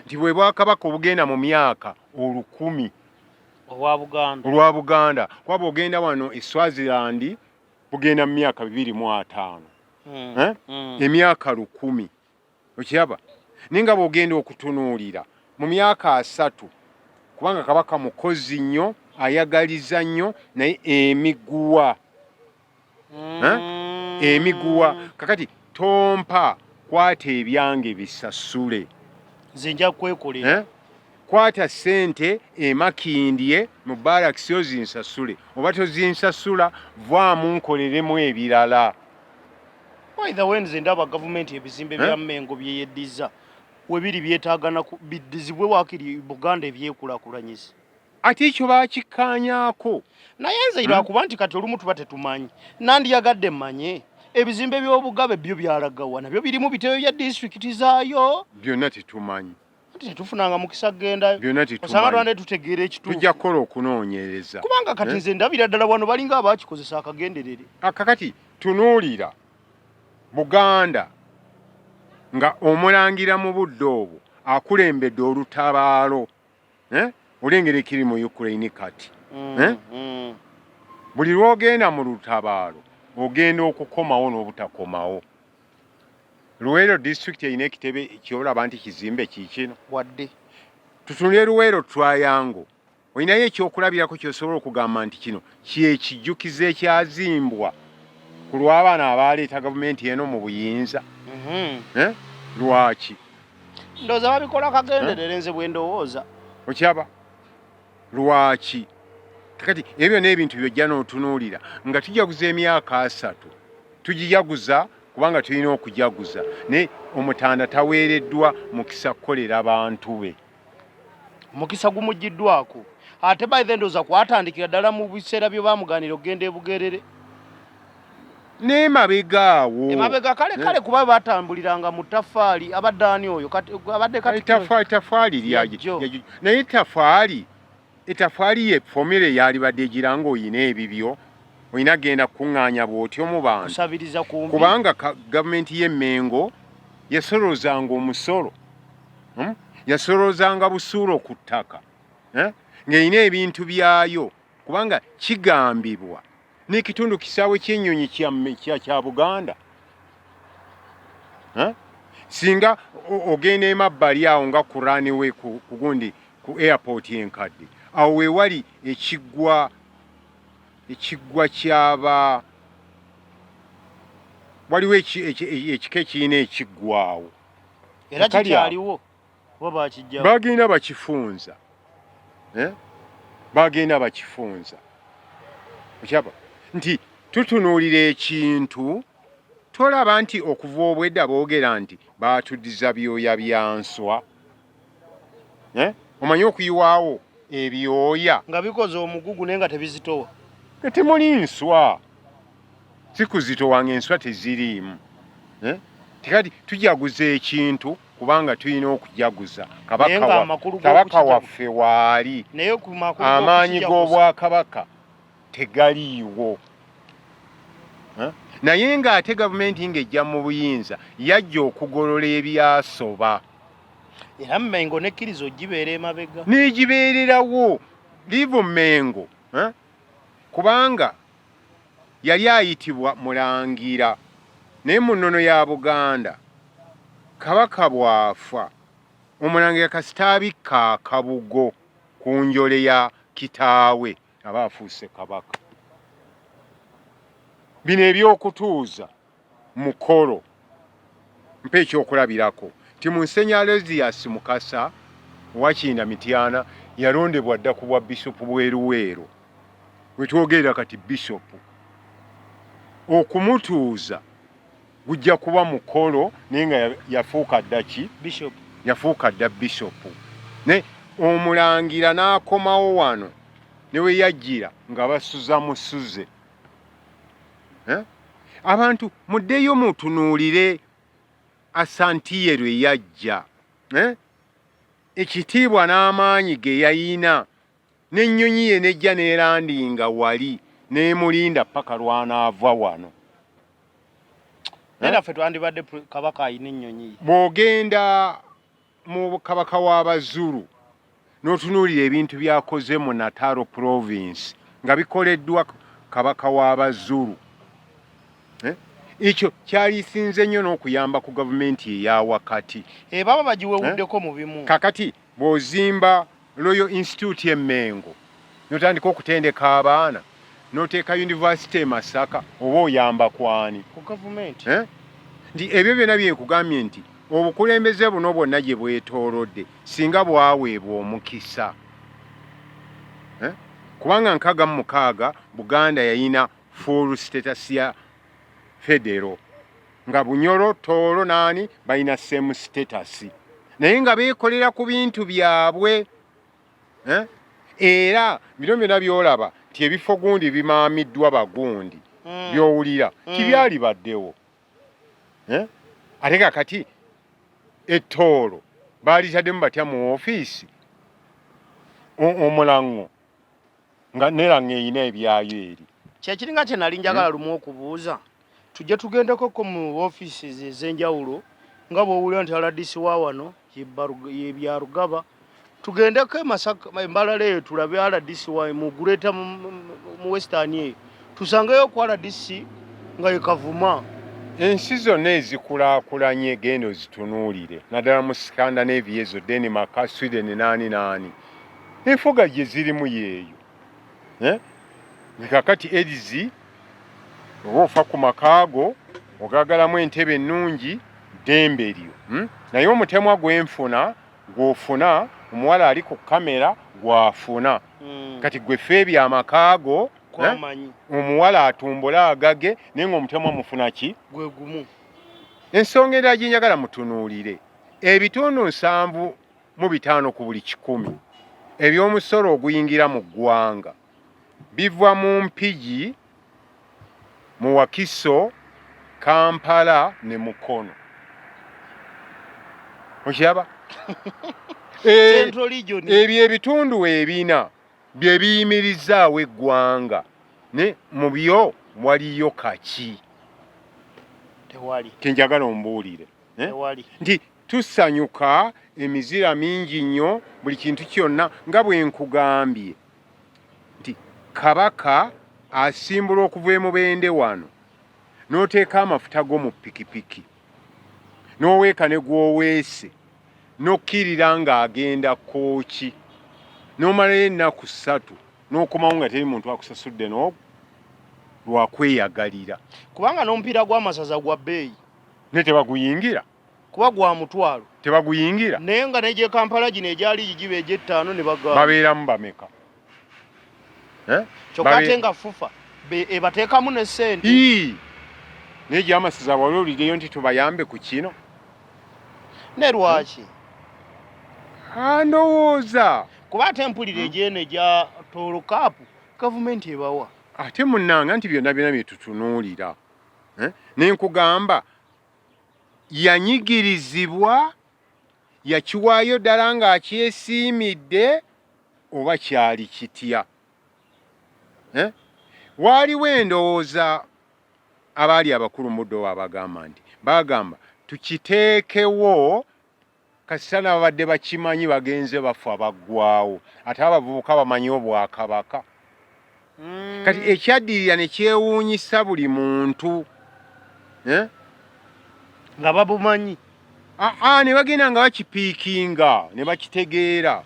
nti bwe bwakabaka obugenda mu myaka 1000 olwa Buganda. Kwaba ogenda wano e Swaziland bugenda mu myaka 205. Emyaka 1000. Okiraba? Ninga bwogenda okutunuulira mu myaka 3 kubanga Kabaka mukozi nnyo, ayagaliza nnyo, naye emiguwa. Emiguwa. Kakati tompa kwata ebyange bisasule. Nze nja kwekolera. Kwata ssente emakindye mu barakisi ozinsasule. Oba tozinsasula vaamu nkoleremu ebirala. By the way, nze ndaba gavumenti ebizimbe bya Mmengo byeyeddiza webiri byetaagana biddizibwe waakiri Buganda ebyekulakulanyiza. Ate ekyo baakikkaanyaako. Naye nze lwakuba nti kati olumu tuba tetumanyi. Nandiyagadde mmanye ebizimbe by'obugabe byo byalagawa nabyo birimu bitebe bya disitulikiti zaayo. Byonna tetumanyi. Tetufunanga mukisa genda. Byonna tetumanyi. Osanga twande tutegeera ekituufu. Tujja kukola okunoonyereza. Kubanga kati nze ndabira ddala wano balinga abaakikozesa akagenderere. Kakati tunuulira Buganda nga omulangira mu budde obwo akulembedde olutabaalo. Olengera ekiri mu Ukraine kati. Buli lwogenda mu lutabaalo ogenda okukomawo n'obutakomawo. Luweero district erina ekitebe kyolaba nti kizimbe kiikino. Wadde. Tutunule Luweero Triangle. Olinayo ekyokulabirako ky'osobola okugamba nti kino kyekijjukizo ekyazimbwa ku lw'abaana abaleeta gavumenti eno mu buyinza. Lwaki? Ndowooza babikola akagenderere nze bwe ndowooza. Okyaba? Lwaki? Kakati ebyo n'ebintu byojja n'otunuulira nga tujaguza emyaka 3 tugijaguza kubanga tulina okujaguza ne Omutanda taweereddwa mukisa kukolera abantu be. Mukisa gumugiddwako ate by the ndowooza kwatandikira ddala mu biseera byo bamugaanira okugenda e Bugerere. N'emabega awo. Emabega kale kuba batambuliranga mu ttafaali abaddaani oyo abadde kati ttafaali lyagi naye etafaali ye formula yali badde giranga oyina ebibyo oyina genda kuŋŋaanya bw'otyo mu bantu kusabiriza kumbi kubanga gavumenti y'e Mmengo yasolozanga omusolo yasolozanga busuulu ku ttaka ng'erina ebintu byayo kubanga kigambibwa n'ekitundu kisaawe ky'ennyonyi kya Buganda. Singa ogenda emabbali awo nga ku runway ku gundi ku airport enkadde awo we wali ekiggwa kyaba waliwo ekika ekirina ekiggwawo era kikyaliwo oba bakijjawo bagenda bakifunza okyaba nti tutunuulira ekintu tolaba nti okuva obwedda boogera nti baatuddiza byoya bya nswa. Omanyi okuyiwaawo ebyoya nga bikoze omugugu naye nga tebizitowa nga temuli nswa si kuzitowa ng'enswa teziriimu. Tikati tujaguza ekintu kubanga tulina okujaguza kabaka waffe waali amaanyi g'obwakabaka tegaliiwo. Naye ng'ate gavumenti ng'ejja mu buyinza yajja okugolola ebyasoba. Era Mmengo nekkiriza ogibeera emabega n'egibeererawo liivu Mmengo kubanga yali ayitibwa mulangira naye mu nnono ya Buganda kabaka bwafa omulangira kasita abikka akabugo ku njole ya kitaawe aba afuuse kabaka. Bino ebyokutuuza mukolo mpa ekyokulabirako ti Munsenya Aloysius Mukasa owakinda Mityana yalondebwa dda ku bwa bishopu bweruweero wetwogerera kati bishopu okumutuuza gujja kuba mukolo naye nga yafuuka dda ki yafuuka dda bishopu ne omulangira n'akomawo wano ne we yajjira nga basuza musuze. Abantu muddeyo mutunuulire Asantiye lwe yajja ekitiibwa n'amaanyi ge yayina n'ennyonyi ye nejja neerandinga wali n'emulinda paka lwanaava wano. Naffe twandibadde Kabaka ayina ennyonyi. Bw'ogenda mu Kabaka w'Abazulu n'otunuulira ebintu byakoze mu Natal province nga bikoleddwa Kabaka w'Abazulu, ekyo kyalisinze nnyo n'okuyamba ku gavumenti eya wakati. Baba bagiwewuddeko mu bimu. Kakati bw'ozimba Royal Institute e Mengo n'otandika okutendeka abaana n'oteeka University e Masaka oba oyamba kwani? Ku gavumenti. Nti ebyo byonna byekugambye nti obukulembeze buno bwonna gye bwetoolodde singa bwaweebwa omukisa. Kubanga 66 Buganda yayina full status ya federo nga Bunyoro, Tooro naani balina same status naye nga beekolera ku bintu byabwe. Era bino byonna byolaba nti ebifo gundi bimaamiddwa bagundi byowulira tibyali baddewo. Ate kakati ettoolo baalitademu batya mu ofiisi omulango nga neranga eyina ebyayo eri. Kyekiringa kye nali njagala lumu okubuuza, tujja tugendeko mu ofiisi ez'enjawulo nga bw'owulira nti RDC wa wano Ebyarugaba, tugendeko e Masaka Mbalala eyo tulabe RDC wa mu Greater mu Western eyo tusangeyo ku RDC nga Kavuma. Ensi zonna ezikulaakulanye genda ozitunuulire naddala mu Scandinavia ezo Denmark, Sweden naani enfuga gye zirimu yeeyo. Kakati edizi oba ofa ku makaago ogagalamu entebe ennungi ddembe lyo, naye omutemwa gwenfuna gw'ofuna omuwala ali ku kamera gw'afuna. Kati gwe ffe ebyamakaago omuwala atumbula agage naye ng'omutemwa mufuna ki? Gwe gumu. Ensonga endala gye njagala mutunuulire, ebitundu 75 ku buli 100 eby'omusolo oguyingira mu ggwanga biva mu Mpigi, mu Wakiso, Kampala ne Mukono. Okiraba? Ebyo ebitundu ebina bye biyimirizaawo eggwanga ne mu byo waliyo kaki? Tewali. Kenjagala ombuulire. Tewali. Nti tusanyuka emizira mingi nnyo buli kintu kyonna nga bwe nkugambye nti Kabaka asimbula okuva emubende wano n'oteeka amafuta go mu pikipiki n'oweeka ne gw'oweese n'okkirira ng'agenda Kooki n'omalayo ennaku 3 n'okomawo nga teri muntu akusasudde lwakweyagalira. Kubanga n'omupiira gw'amasaza gwa bbeeyi ne tebaguyingira. Kuba gwa mutwalo tebaguyingira. Naye nga n'egye Kampala gino egyali gigiba egy'ettaano ne bagamba babeeramu bameka. Kyokka ate nga FUFA ebateekamu ne ssente. Naye gy'amasaza wali olireyo nti tubayambe ku kino. Ne lwaki? Ndowooza. Kuba ate mpulira egyene gya Tooro Cup gavumenti ebawa. Ate munnanga nti byonna byonna bye tutunuulira. Ne nkugamba yanyigirizibwa yakiwaayo ddala ng'akyesiimidde oba kyali kitya. Waaliwo endowooza abaali abakulu muddo abagamba nti bagamba tukiteekewo kasita n'ababadde bakimanyi bagenze bafa baggwawo ate abavubuka bamanyi obwakabaka. Kati ekyaddirira ne kyewuunyisa buli muntu nga babumanyi ne bagenda nga bakipiikinga ne bakitegeera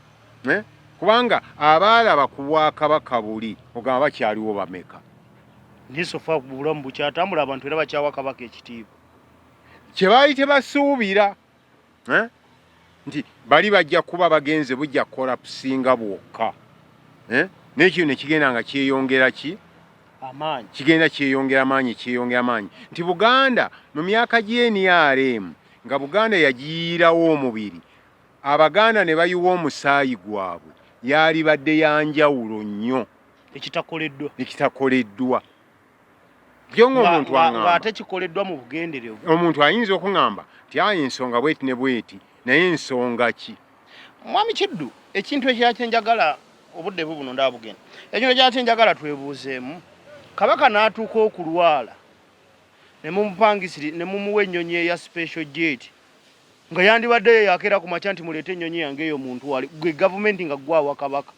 kubanga abaalaba ku bwakabaka buli ogamba bakyaliwo bameka. Nisofa bulamu bukyatambula abantu era bakyawa kabaka ekitiibwa kye baali tebasuubira nti bali bajja kuba bagenze bujja kukola kusinga bwokka. N'ekyo ne kigenda nga kyeyongera ki? Amaanyi. Kigenda kyeyongera amaanyi. Nti Buganda mu myaka gy'NRM nga Buganda yagiyiirawo omubiri, Abaganda ne bayiwa omusaayi gwabwe, yali badde ya njawulo nnyo. Ekitakoleddwa. Nga ate kikoleddwa mu bugenderevu. Omuntu ayinza okuŋŋamba nti ensonga bweti ne bweti naye ensonga ki? Mwami Kiddu, ekintu ekyakyenjagala obudde buno ndaabugenda. Ekintu ekyakyenjagala twebuuzeemu. Kabaka n'atuuka okulwala ne mumupangisiri ne mumuwa ennyonyi eya special jet nga yandibadde yakeera ku makya nti muleete ennyonyi yange eyo muntu wali gwe gavumenti nga gwawa Kabaka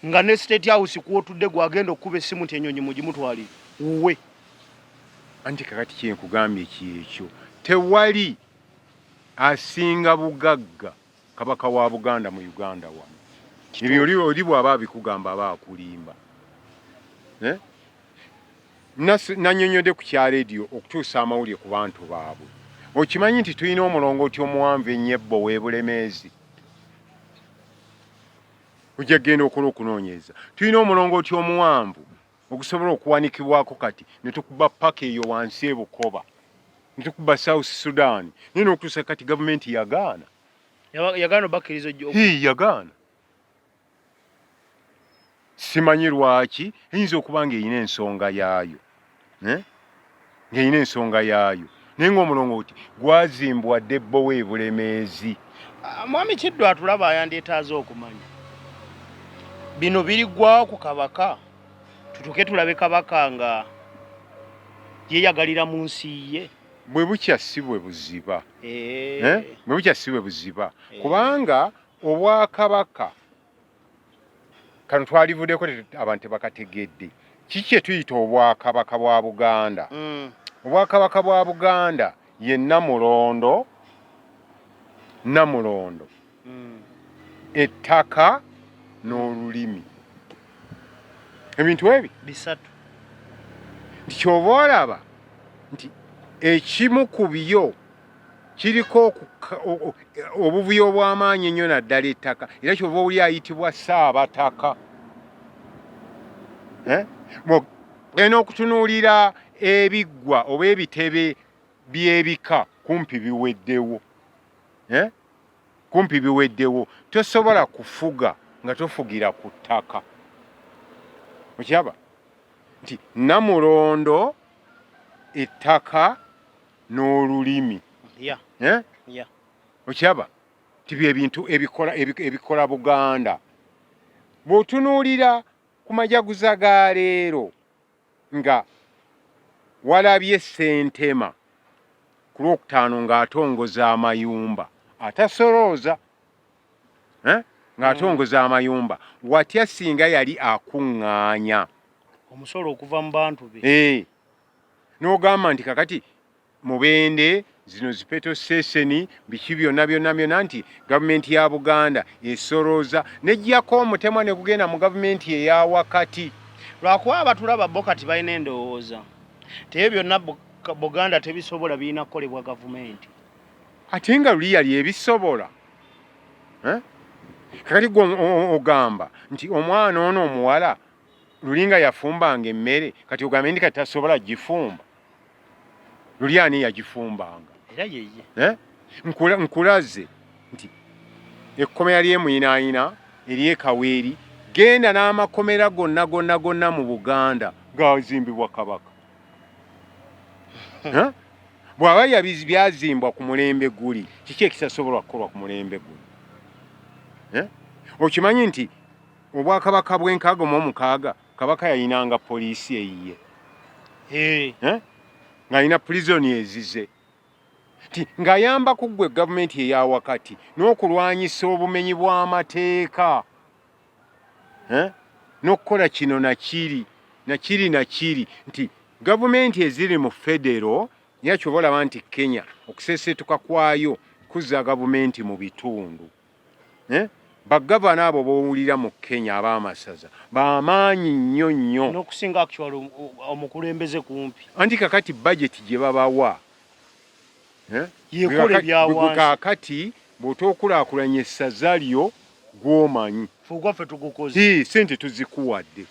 nga ne State House kwotudde gwagenda okukuba essimu nti ennyonyi mugimutwalire wuwe. Anti kakati kyenkugambye kyekyo tewali asinga bugagga Kabaka wa Buganda mu Uganda wano. Ebyo oli bw'aba abikugamba aba akulimba. Nanyonyodde ku kya leediyo okutuusa amawulire ku bantu baabwe. Okimanyi nti tulina omulongooti omuwanvu ennyebbo w'Ebulemeezi. Ojja genda okola okunoonyeza. Tulina omulongooti omuwanvu okusobola okuwanikibwako kati ne tukuba paka eyo wansi ebukoba. Ne tukuba South Sudan. Naye n'okutuusa kati gavumenti yagaana. Yagaana obakkiriza yagaana. Simanyi lwaki, eyinza okuba ng'erina ensonga yaayo. Ng'erina ensonga yaayo. Naye ng'omulongooti gwazimbwa Debbo w'Ebulemeezi. Mwami Kiddu atulaba yandyetaaze okumanya. Bino biriggwawo ku Kabaka. Tutuke tulabe Kabaka nga yeyagalira mu nsi ye. Bwe bukya si bwe buziba. Bwe bukya si bwe buziba. Kubanga Obwakabaka kano twalivuddeko abantu bakategedde. Kiki kye tuyita Obwakabaka bwa Buganda? Obwakabaka bwa Buganda ye Namulondo, ettaka n'olulimi. Ebintu ebi bisatu. Ky'oba olaba nti ekimu ku byo kiriko obuvuyo obw'amaanyi ennyo naddala ettaka, era ky'oba oli ayitibwa Ssaabataka. Genda okutunuulira ebiggwa oba ebitebe by'ebika kumpi biweddewo. Kumpi biweddewo. Tosobola kufuga nga tofugira ku ttaka. Okiraba nti Namulondo, ettaka n'olulimi. Okiraba nti byebintu ebikola Buganda. Bw'otunuulira ku majaguza ga leero nga walabye Ssentema ku Lwokutaano ng'atongoza amayumba atasolooza, ng'atongoza amayumba, watya singa yali akuŋŋaanya omusolo okuva mu bantu be. N'ogamba nti kakati Mubende zino zipeto seseni biki byonna nti gavumenti ya Buganda esolooza n'eggyako omutemwa ne gugenda mu gavumenti eya wakati. Lwakuba abatulaba bo kati balina endowooza nti ebyo byonna Buganda tebisobola birina kukolebwa gavumenti. Ate nga luli yali ebisobola. Kakati gwe ogamba nti omwana ono omuwala lulinga yafumbanga emmere kati ogambe ndi kati tasobola gifumba. Luli ani yagifumbanga? Era yeye. Nkulaze nti ekkomera ly'Emuyinaayina ery'Ekaweeri genda n'amakomera gonna mu Buganda gaazimbibwa Kabaka. Bw'aba byazimbwa ku mulembe guli, kiki ekisasobola kukolwa ku mulembe guli? Okimanyi nti Obwakabaka bw'enkaaga mu omukaaga Kabaka yayinanga poliisi eyiye. Ng'alina prizoni ezize. Ng'ayamba ku ggwe gavumenti eya wakati n'okulwanyisa obumenyi bw'amateeka. N'okukola kino nakiri nti gavumenti eziri mu federo era ky'oba olaba nti Kenya okuseeseetuka kwayo kuzza gavumenti mu bitundu. Bagavana abo b'owulira mu Kenya ab'amasaza b'amaanyi nnyo. N'okusinga actually omukulembeze kumpi. Anti kakati budget gye babawa. Yekola ebyawansi. Kakati bw'otookulaakulanya essaza lyo gw'omanyi. Fugwaffe tugukoze. Ssente tuzikuwadde.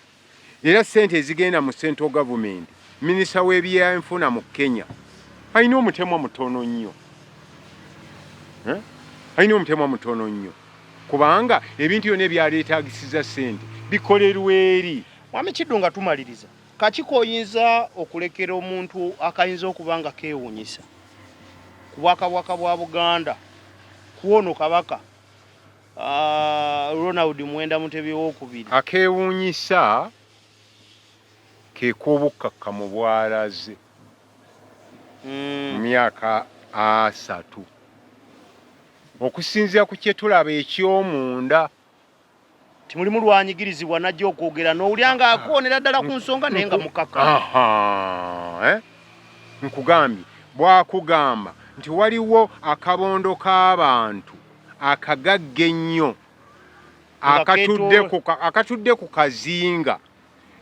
Era ssente ezigenda mu central government, minisita w'ebyenfuna mu Kenya alina omutemwa mutono nnyo. Alina omutemwa mutono nnyo. Kubanga ebintu byonna ebyaleetaagisiza ssente bikolerwa eri. Mwami Kiddu nga tumaliriza, kakiko oyinza okulekera omuntu akayinza okuba nga keewuunyisa ku Bwakabaka bwa Buganda wono kabaka Ronald Mwenda Mutebi wokubiri akewuunyisa ke kobukakka mu bwalaze mu myaka 3 okusinzira ku kyetulaba ekyomunda timuli mulwanyigirizibwa najja okwogera n'olyanga akwonera ddala ku nsonga naye nga mukaka nkugambye bwakugamba nti waliwo akabondo k'abantu akagagga ennyo akatudde ku kazinga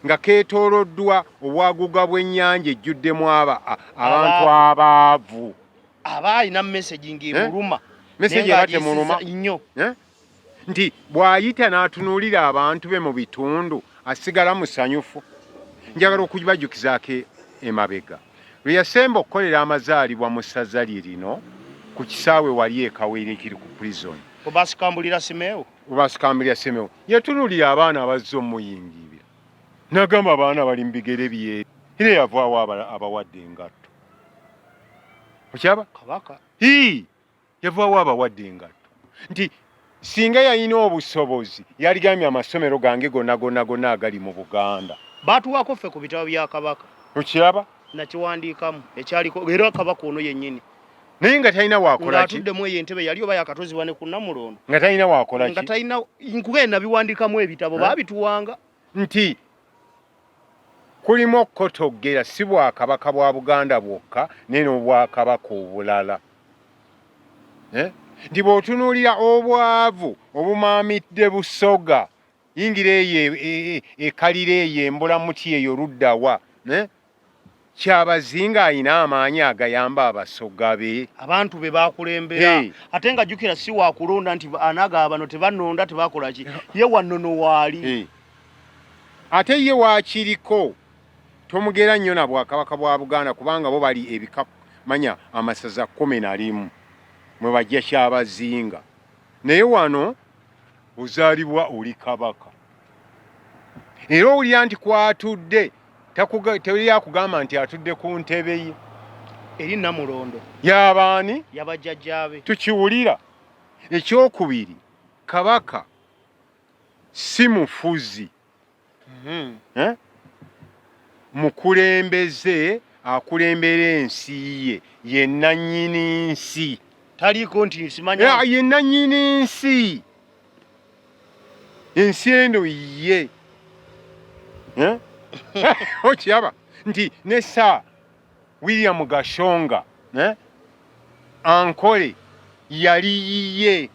nga keetooloddwa obwaguga bw'ennyanja ejjuddemu abantu abaavu abaayina message ng'emuluma message ebatemuluma nnyo nti bw'ayita n'atunuulira abantu be mu bitundu asigala musanyufu. Njagala okubajjukizaako emabega lwe yasemba okukolera amazaalibwa mu ssaza lye lino ku kisaawe wali ekawere ekiri ku prison obasikambulira Simewo yatunuulira abaana abazze omuyingirira n'agamba abaana bali mu bigere bye era yavaawo abawadde engatto okyaba kabaka yavaawo abawadde engatto nti singa yalina obusobozi yaligambye amasomero gange gonna agali mu Buganda baatuwako ffe ku bitabo bya kabaka okiraba nakiwandiikamu ekyaliko era kabaka ono yennyini naye nga talina wakola ki atuddemu eyo entebe yali oba yakatozibwa ne ku Namulondo nga talina wakola ki nga talina nkugenda biwandiikamu ebitabo baabituwanga nti kulimu okukotogera si bwakabaka bwa Buganda bwokka naye n'obwakabaka obulala nti bw'otunuulira obwavu obumaamidde Busoga yingira eyo ekalira eyo embulamuti eyo luddawa Kyabazinga ayina amaanyi agayamba Abasoga be abantu be bakulembera ate nga jjukira si wakulonda nti anaga bano tebanonda tebakola ki ye wannono waali ate ye wakiriko tomugera nnyo na Bwakabaka bwa Buganda kubanga bo bali ebika manya amasaza 11 mwe bajja Kyabazinga naye wano uzaalibwa oli kabaka era owulira nti kwatudde tewuli akugamba nti atudde ku ntebe ye eri Namulondo y'abaani yabajjajjaabe tukiwulira. Ekyokubiri kabaka si mufuzi mukulembeze akulembera ensi ye nannyini nsi taliiko nti simanya ye nannyini nsi ensi eno ye okyaba nti ne Sir William Gashonga ankole yali yiye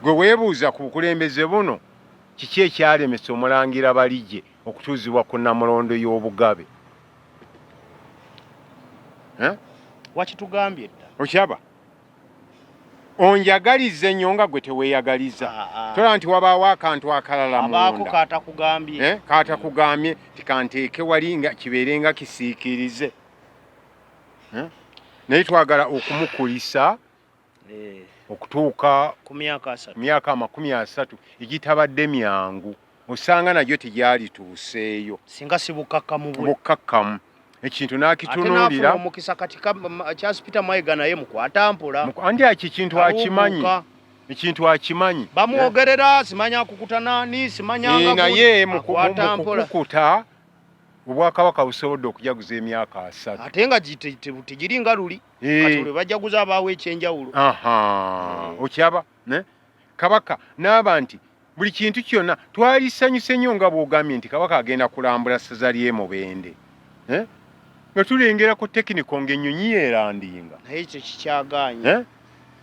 gwe weebuuza ku bukulembeze buno kiki ekyalemesa Omulangira Balijje okutuuzibwa ku Namulondo y'obugabe wakitugambye dda okyaba onjagalize nnyo nga gwe teweeyagaliza tola nti wabaawo akantu akalala abaako kaatakugambye kaatakugambye tikanteeke wali nga kibeere nga kisiikirize naye twagala okumukulisa okutuuka ku myaka 3 myaka 30 egitabadde myangu osanga najyo tegyalituuseeyo singa si bukakkamu bukakkamu ekintu n'akitunuulira omukisa kati Charles Peter Mayiga naye mukwata mpola andi ekintu akimanyi ekintu akimanyi bamwogerera simanya kukutana ni simanya naye mukukuta Obwakabaka busobodde okujaguza emyaka 3 ate nga tegiri nga luli kati olwe bajaguza abaawo ekyenjawulo okyaba kabaka n'aba nti buli kintu kyonna twalisanyuse nnyo nga bw'ogambye nti kabaka agenda kulambula ssaza ly'e Mubende nga tulengera ku tekiniko ng'ennyonyi yeerandinga naye ekyo kikyagaanye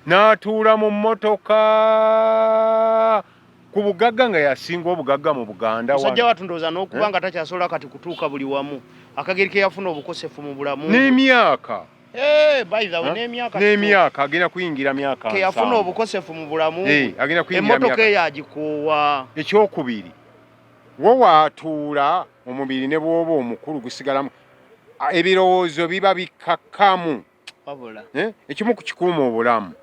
n'atuula mu mmotoka ku bugagga nga yasinga obugagga mu Buganda musajja watundooza n'okuba nga takyasobola kati kutuuka buli wamu akageri ke yafuna obukosefu mu bulamu n'emyaka by the way n'emyaka agenda kuyingira myaka ke yafuna obukosefu mu bulamu agenda kuyingira emmotoka eyagikoowa. Ekyokubiri wo waatuula omubiri ne bw'oba omukulu gusigalamu ebirowoozo biba bikakkamu ekimu ku kikuuma obulamu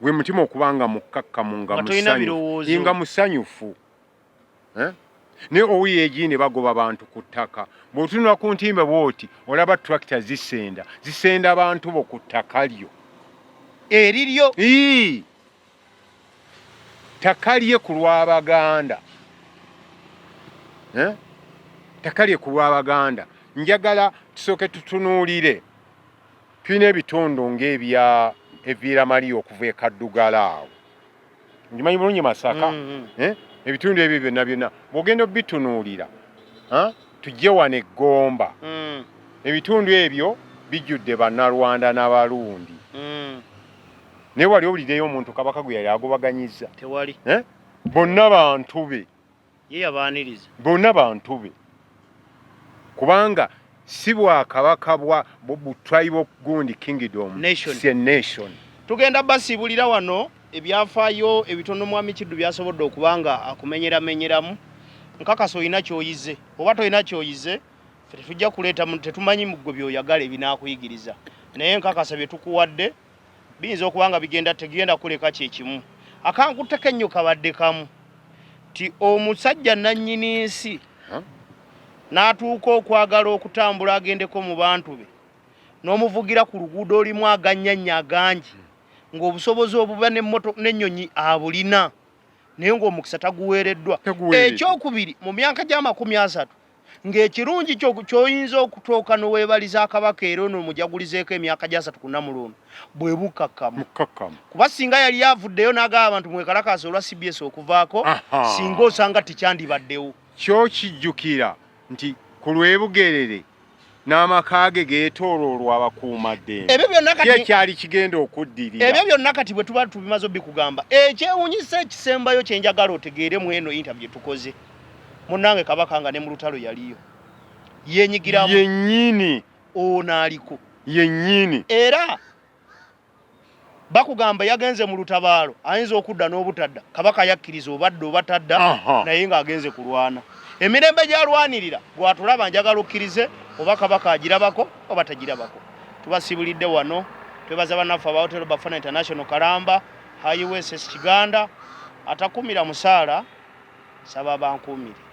gwe mutima okubanga mukkakkamu nga musanyufu naye owuye egindi bagoba bantu ku ttaka bw'otunula ku ntimbe bw'oti olaba tractor zisenda abantu bo ku ttaka lyo eriryo takalye ku lw'Abaganda takalye ku lw'Abaganda. Njagala tusooke tutunuulire tulina ebitundu ng'ebya Evira Mali okuva e Kaddugala awo ngimanyi bulungi Masaka ebitundu ebyo byonna bw'ogenda obitunuulira tujje wano e Gomba ebitundu ebyo bijjudde Bannarwanda n'Abalundi naye wali owulireyo omuntu Kabaka gwe yali agobaganyizza? Tewali. Bonna bantu be, ye yabaaniriza. Bonna bantu be, kubanga si Bwakabaka bwa tribal gundi kingdom, si nation. Tugenda basiibulira wano ebyafaayo ebitono Mwami Kiddu byasobodde okubanga akumenyeramenyeramu. Nkakasa olina ky'oyize oba tolina ky'oyize ffe tujja kuleeta tetumanyi muggwe by'oyagala ebinaakuyigiriza naye nkakasa bye tukuwadde biyinza okubanga tegenda kuleka kyekimu. Akankuteko ennyo kabadde kamu ti omusajja nannyini nsi n'atuuka okwagala okutambula agendeko mu bantu be n'omuvugira ku luguudo olimu agannyannya agangi ng'obusobozi obuba n'ennyonyi abulina naye ng'omukisa taguweereddwa. Ekyokubiri mu myaka gya30 ng'ekirungi ky'oyinza okutooka n'oweebaliza Kabaka era n'omujagulizeeko emyaka gya 3 ku Namulondo bwe bukakkamu. Kuba singa yali avuddeyo n'agaba abantu mwekalakaasa olwa CBS okuvaako singa osanga tikyandibaddewo. Kyo kijjukira nti ku lw'ebugerere n'amaka ge geetooloolwa abakuumaddembe kyali kigenda okuddirira. Ebyo byonna kati bwe tuba tubimaze obikugamba ekyewuunyisa ekisembayo kye njagala otegeere mu eno interview tukoze munnange Kabaka nga ne mu lutalo yaliyo yenyigiramu yennyini ono aliko yennyini era bakugamba yagenze mu lutabaalo ayinza okudda n'obutadda Kabaka yakkiriza obadde obatadda naye ng'agenze kulwana emirembe gy'alwanirira gwatulaba njagala okkirize oba Kabaka agirabako oba tagirabako. Tubasibulidde wano twebaza bannaffe aba Hotel Bafana International Kalamba Highway Kiganda atakumira musaala saba bankumire.